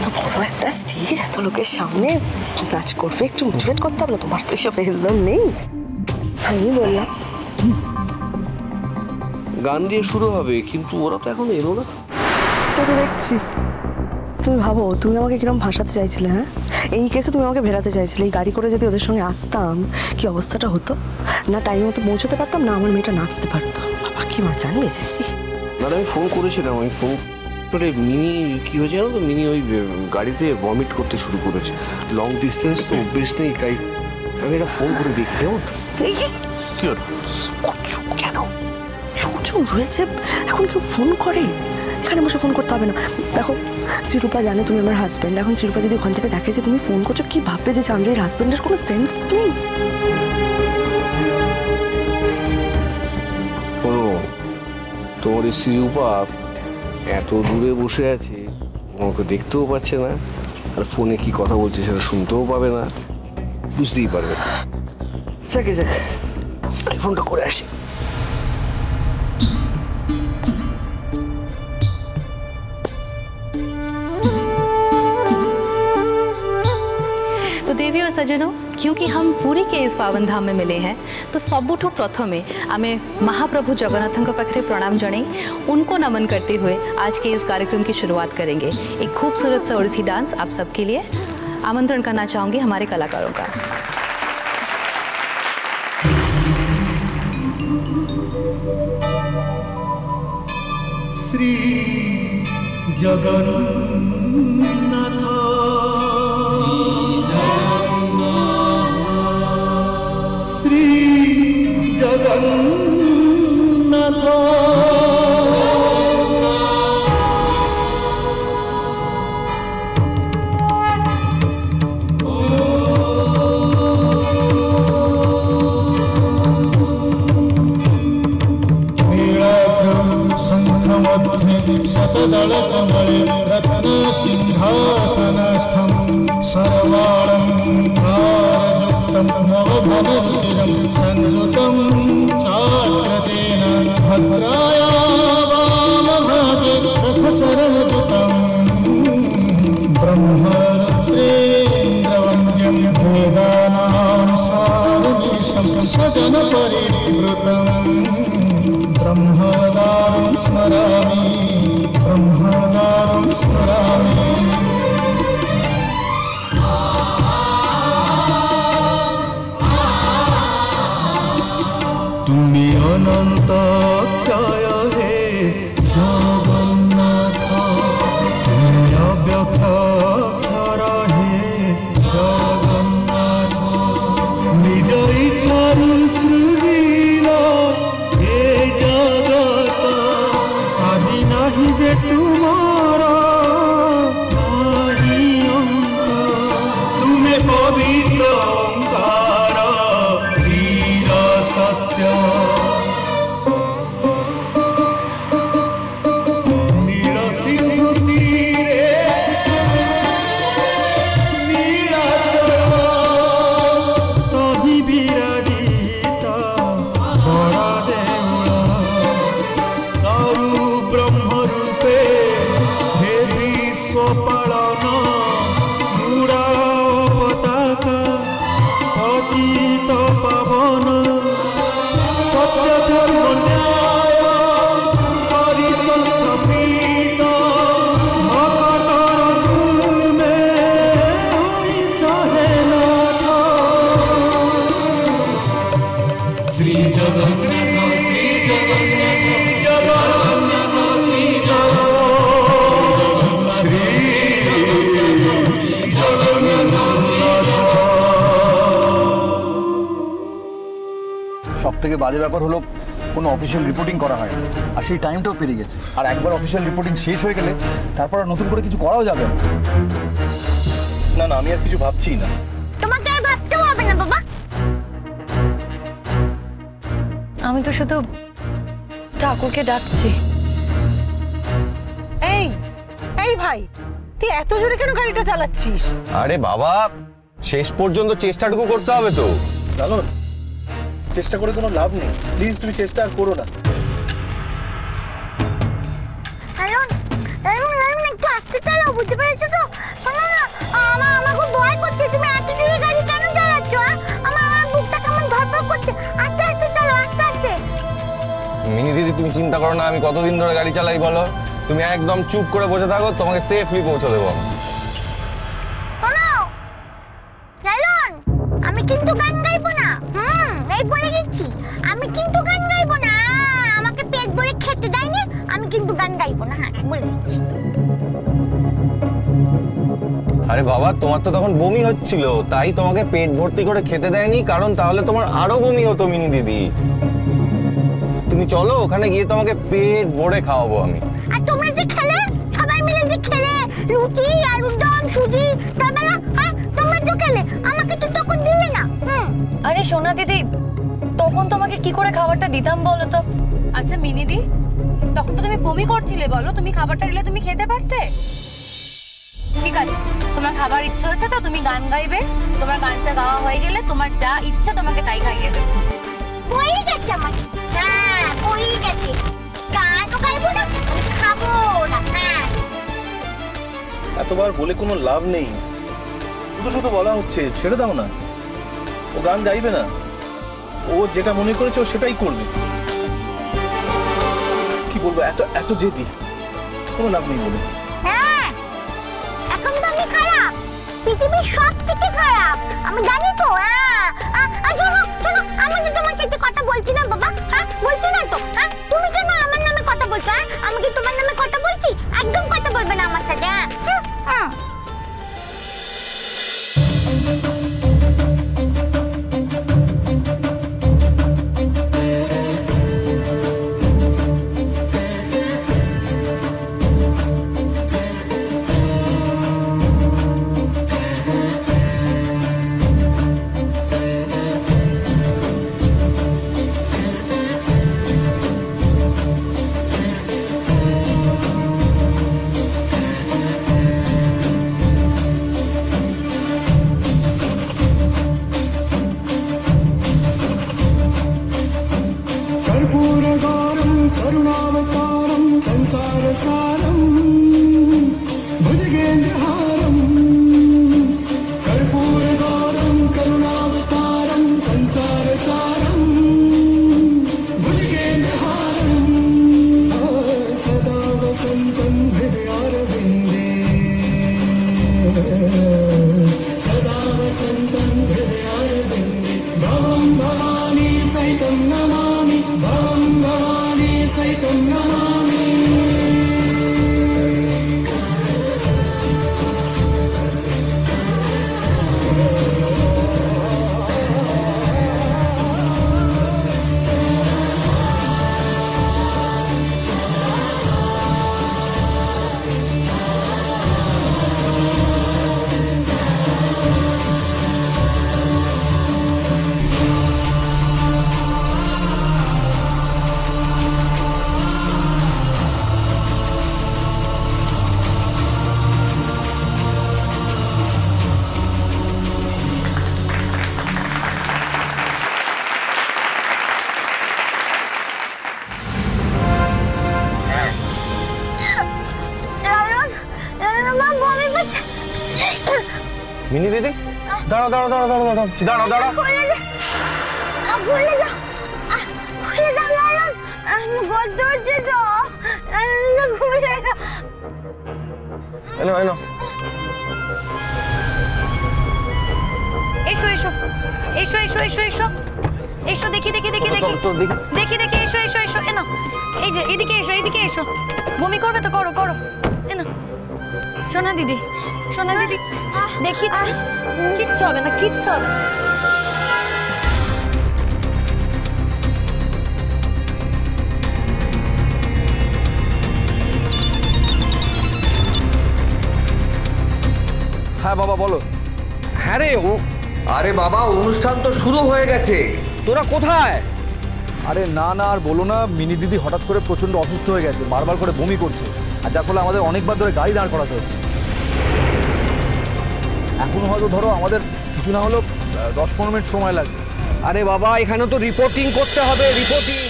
এত বড় একটা স্টেজ, এত লোকের সামনে নাচ করবে, একটু মোটিভেট করতাম না? তোমার তো এসব একদম নেই। আমি বললাম গান দিয়ে শুরু হবে, কিন্তু ওরা তো এখন এলো না। তো দেখছি তুমি ভাবো, তুমি আমাকে কিরকম ভাসাতে চাইছিলে। হ্যাঁ, এই কেসে তুমি আমাকে ভেড়াতে চাইছিলে। এই গাড়ি করে যদি ওদের সঙ্গে আসতাম, কি অবস্থাটা হতো না? টাইম মতো পৌঁছতে পারতাম না, আমার মেয়েটা নাচতে পারতো। বাবা কি মা জানিয়েছি। না আমি ফোন করেছিলাম, আমি ফোন করে মিনি কি হয়েছে জানো তো, মিনি ওই গাড়িতে ভমিট করতে শুরু করেছে। লং ডিস্টেন্স তো অভ্যেস নেই, তাই আমি এটা ফোন করে দেখি। কেমন কি করছো কেন? রয়েছে এখন কেউ ফোন করে? এখানে বসে ফোন করতে হবে না। দেখো শ্রীরূপা জানে তুমি আমার হাজব্যান্ড। এখন শ্রীরূপা যদি ওখান থেকে দেখে যে তুমি ফোন করছো, কি ভাববে যে চান্দ্রের হাজব্যান্ডের কোনো সেন্স নেই? তোমার এই শ্রীরূপা এত দূরে বসে আছে, আমাকে দেখতেও পাচ্ছে না, আর ফোনে কি কথা বলছে সেটা শুনতেও পাবে না, বুঝতেই পারবে না। যাকে যাকে আমি ফোনটা করে আসি। देवी और सज्जनों, क्योंकि हम पूरी के इस पावन धाम में मिले हैं, तो सबुठू प्रथमे आमे महाप्रभु जगन्नाथ पाखे प्रणाम जनाई उनको नमन करते हुए आज के इस कार्यक्रम की शुरुआत करेंगे। एक खूबसूरत सा ओडिसी डांस आप सबके लिए आमंत्रण करना चाहूँगी हमारे कलाकारों का। श्री जगन्नाथ जगन्नाथ शतदल कमले रत्न सिंहासनस्थं सर्वालंकारयुक्तं नवभवरुचिरं संयुतं चाक्रतेन भद्राया वामभागे रथचरणयुतं ब्रह्मरुद्रेन्द्रवन्द्यं वेदानां सारमीशं सजनपरिवृतं ब्रह्मदारुं स्मरामि ब्रह्मदारुं स्मरामि। तुमी अनंत क्षय हे जगन्नाथ, तुमी अव्यक्षर हे जगन्नाथ, निज इच्छारु सृजिला हे जगत, आदि नाही जे तुम्हारा नाही अंत, तुम्हें पवित्र ओंकार चिर सत्य, नील सिंधु तीरे नीलाचल तहि विराजिता बड़ा देउल, दारु ब्रह्म रूपे हे विश्व पालन, मुड़ा पताका पतित पावन, सत्य धर्म न्याय परिसंस्थापित, भक्तर तुमे चाहे नाथ। श्री जगन्नाथ श्री जगन्नाथ जगन्नाथ श्री जगन्नाथ श्री সবথেকে বাজে ব্যাপার হলো কোনো অফিসিয়াল রিপোর্টিং করা হয় আর সেই টাইমটাও পেরিয়ে গেছে। আর একবার অফিসিয়াল রিপোর্টিং শেষ হয়ে গেলে তারপর আর নতুন করে কিছু করাও যাবে না। না না, আমি আর কিছু ভাবছি না। তোমাকে আর ভাবতে হবে না বাবা, আমি তো শুধু ঠাকুরকে ডাকছি। এই এই ভাই, তুই এত জোরে কেন গাড়িটা চালাচ্ছিস? আরে বাবা, শেষ পর্যন্ত চেষ্টাটুকু করতে হবে তো। লালন, চেষ্টা করে কোনো লাভ নেই, প্লিজ তুমি চেষ্টা আর করো না। একটু আস্তে চালাও, বুঝতে পেরেছো তো? চিন্তা করো না, আমি কতদিন ধরে গাড়ি চালাই বলো। তুমি একদম চুপ করে বসে থাকো, তোমাকে সেফলি পৌঁছে দেবো। আমি কিন্তু গান গাইবো না। এই বলে দিচ্ছি, আমি কিন্তু গান গাইবো না। আমাকে পেট ভরে খেতে দেয়নি, আমি কিন্তু গান গাইবো না। হ্যাঁ, বলে দিচ্ছি। আরে বাবা, তোমার তো তখন বমি হচ্ছিল, তাই তোমাকে পেট ভর্তি করে খেতে দেয়নি, কারণ তাহলে তোমার আরো বমি হতো মিনি দিদি। তুমি চলো, ওখানে গিয়ে তোমাকে পেট ভরে খাওয়াবো আমি। আর তোমরা যে খেলে, সবাই মিলে যে খেলে, রুটি আলুর দম সুজি, তারপরে তোমরা যে খেলে, আমাকে তো তখন দিলে না। আরে সোনা দিদি, তখন তোমাকে কি করে খাবারটা দিতাম বলো তো? আচ্ছা মিনিদি, তখন তো তুমি বমি করছিলে, বলো তুমি খাবারটা দিলে তুমি খেতে পারতে। ঠিক আছে, তোমার খাবার ইচ্ছা হচ্ছে তো তুমি গান গাইবে, তোমার গানটা গাওয়া হয়ে গেলে তোমার যা ইচ্ছা তোমাকে তাই খাইয়ে দেবো। হয়ে গেছে আমার। হ্যাঁ, হয়ে গেছে। গানও গাইবো না, খাবো না। হ্যাঁ, এতবার বলে কোনো লাভ নেই, শুধু শুধু বলা হচ্ছে, ছেড়ে দাও না। ও গান গাইবে না, ও যেটা মনে করেছে ও সেটাই করবে। কি বলবো, এত এত জেদি, কোনো লাভ নেই বলে। হ্যাঁ, এখন তো আমি খারাপ, পৃথিবীর সব থেকে খারাপ, আমি জানি তো। শোনো শোনো, আমি তো তোমার সাথে কথা বলছি না বাবা। হ্যাঁ, বলছি না তো। হ্যাঁ, তুমি কেন আমার নামে কথা বলছো? হ্যাঁ, আমি কি তোমার নামে কথা বলছি? একদম কথা বলবে না আমার সাথে। হ্যাঁ, कर्पूरगारं करुणावतारं संसारसारं भुजगेन्द्रहारं। कर्पूरगारं करुणावतारं संसारसारं भुजगेन्द्रहारं। सदा वसन्तं हृदयारविन्दे, सदा वसन्तं हृदयारविन्दे। भवं भवानी सहितं नमामि, भवं भवानी सहितं नमामि। মিনি দিদি, দাঁড়াও দাঁড়াও দাঁড়াও দাঁড়াও দাঁড়াও দাঁড়াও দাঁড়াও। খুলে দাও, খুলে দাও লালন, আমি গর্ত হচ্ছে তো। খুলে দাও। এনো এনো, এসো এসো এসো এসো এসো এসো এসো, দেখি দেখি দেখি দেখি দেখি দেখি, এসো এসো এসো। এনো, এই যে এদিকে এসো, এদিকে এসো। বমি করবে তো করো করো। এনো সোনা দিদি, সোনা দিদি, দেখি কিচ্ছু হবে না, কিচ্ছু হবে না। হ্যাঁ বাবা বলো। হ্যাঁ রে, আরে বাবা, অনুষ্ঠান তো শুরু হয়ে গেছে, তোরা কোথায়? আরে না না আর বলো না, মিনি দিদি হঠাৎ করে প্রচন্ড অসুস্থ হয়ে গেছে, বারবার করে বমি করছে, আর যার ফলে আমাদের অনেকবার ধরে গাড়ি দাঁড় করাতে হচ্ছে। এখনো হয়তো ধরো আমাদের কিছু না হলেও 10-15 মিনিট সময় লাগবে। আরে বাবা, এখানে তো রিপোর্টিং করতে হবে, রিপোর্টিং।